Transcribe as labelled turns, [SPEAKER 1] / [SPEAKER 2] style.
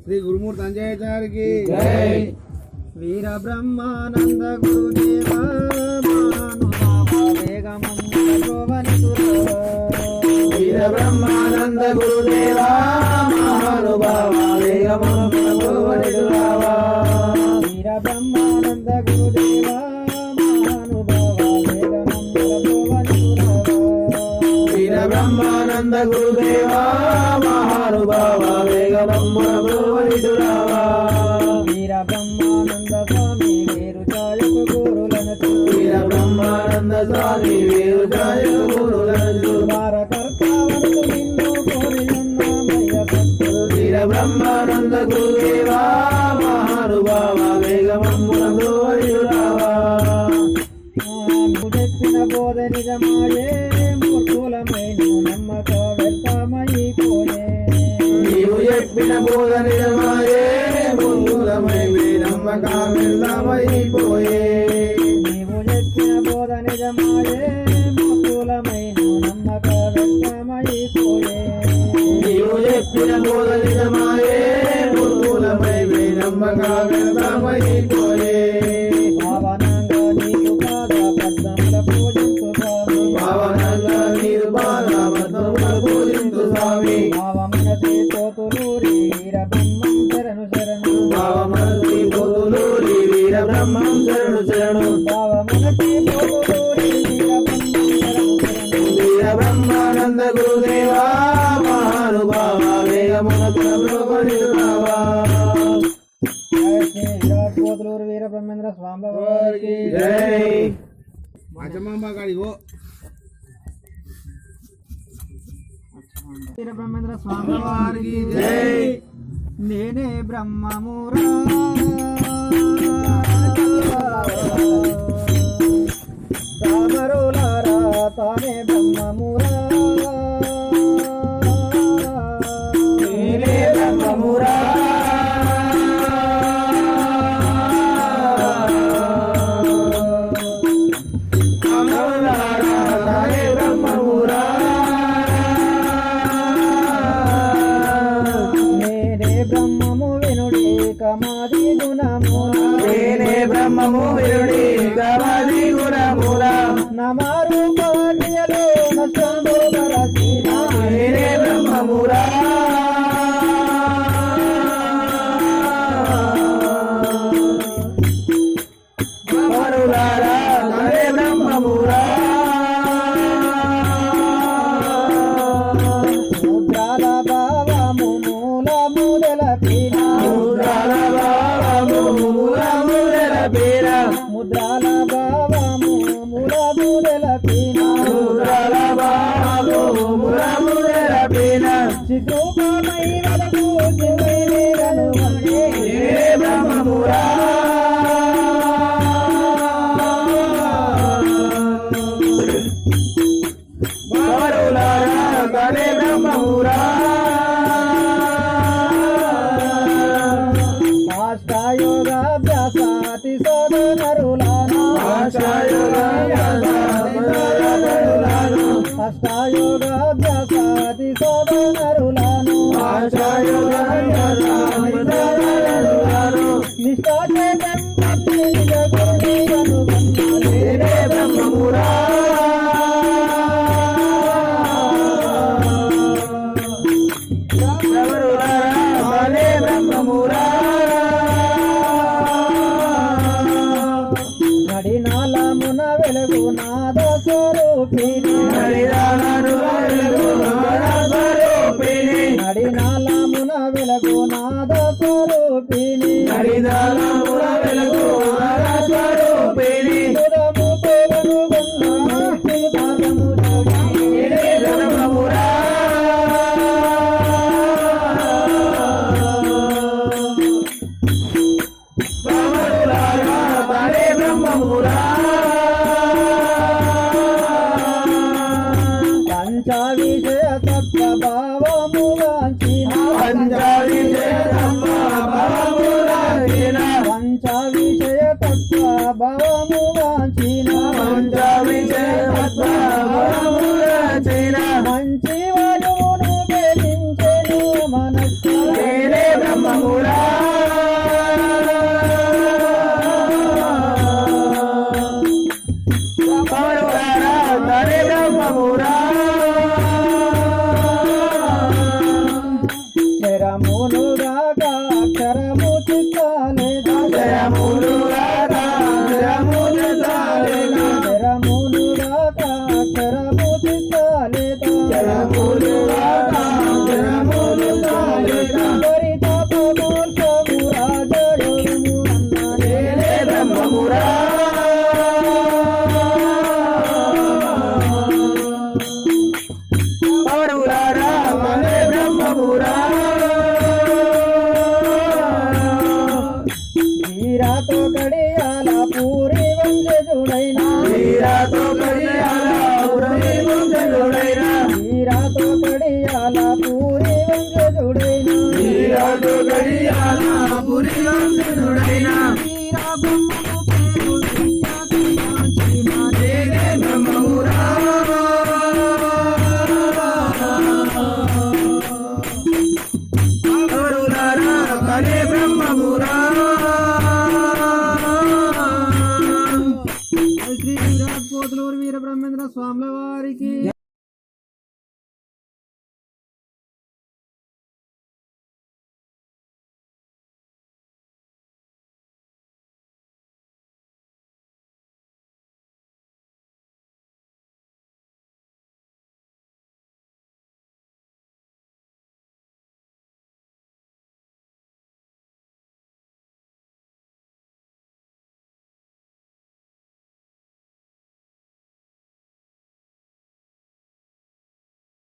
[SPEAKER 1] శ్రీ గురుమూర్తి అంజయాచార్య की जय। वीर ब्रह्मानंद गुरुदेव वीर ब्रह्मानंद गुरुदेव महानुभाव वीर ब्रह्मानंद गुरुदेव वीर ब्रह्मानंद गुरुदेव महानुभाव वीर ब्रह्मानंद स्वामी वेरु चायक गुरुलनतु वीर ब्रह्मानंद स्वामी वेरु चायक गुरुलनतु भारतर्तावनु निन्नु कोरियन्नामय सत्तु वीर ब्रह्मानंद गुरुदेव महानुभाव वेगमम्मुन गुरुवरियुरावा मुझेप्पिन बोध निजमाये मूर्खुलमैनु नम्मक व्यर्थमयिपोये నీవు చెప్పిన బోధ నిజమాయే మూర్ఖులమై నమ్మక వ్యర్థమైపోయే నీవు చెప్పిన బోధ నిజమాయే మూర్ఖులమై నమ్మక వ్యర్థమైపోయే నీవు చెప్పిన బోధ నిజమాయే మూర్ఖులమై నమ్మక వ్యర్థమైపోయే భావనంగా నీకు పాద పద్మముల పూజించు స్వామి భావనంగా నీకు పాద పద్మముల పూజించు స్వామి భావమనసి పోతులూరి వీర బ్రహ్మం శరణు శరణు భావమనసి పోతులూరి వీర బ్రహ్మం శరణు శరణు భావమనసి పోతులూరి వీర బ్రహ్మం శరణు శరణు వీర బ్రహ్మానంద గురుదేవ మహానుభావ వేగమున ప్రభువరిరావా పోతులూరి వీర బ్రహ్మేంద్ర స్వామి వారికి జై। అజమాంబ గాడిగో వీర బ్రహ్మేంద్ర స్వామి వారికి జై। నేనే బ్రహ్మమురా రామరులారా తానే బ్రహ్మమురా నేనే బ్రహ్మమురా రామరులారా తానే బ్రహ్మమురా బ్రహ్మము వినుడి కమాది గుణమురా నేనే బ్రహ్మము వినుడి కమాది గుణమురా నమారు పాఠ్యలో నష్టంబు పరసినా నేనే బ్రహ్మమురా మరులారా నేనే బ్రహ్మమురా ముద్రాల భావము ముద్రాల భావము మూల ముదల పీన చిత్రూపమై వలకు జివేరను వనే బ్రహ్మమురా మరులారా తనే బ్రహ్మమురా అష్టాయోగాభ్యాసాతి సోదరులాను అష్టాయోగాభ్యాసాతి సోదరులాను నిష్ఠాచేతం నిజ గురుదేవను నేనే బ్రహ్మమురా బ్రహ్మమురా నడినాలమున వెలుగు నాద స్వరూపిణి నడినాలమున వెలుగు నాద స్వరూపిణి సురము పేరు బ్రహ్మమురా పంచ విషయ తత్వ భావము వాంఛిన పంచ విషయ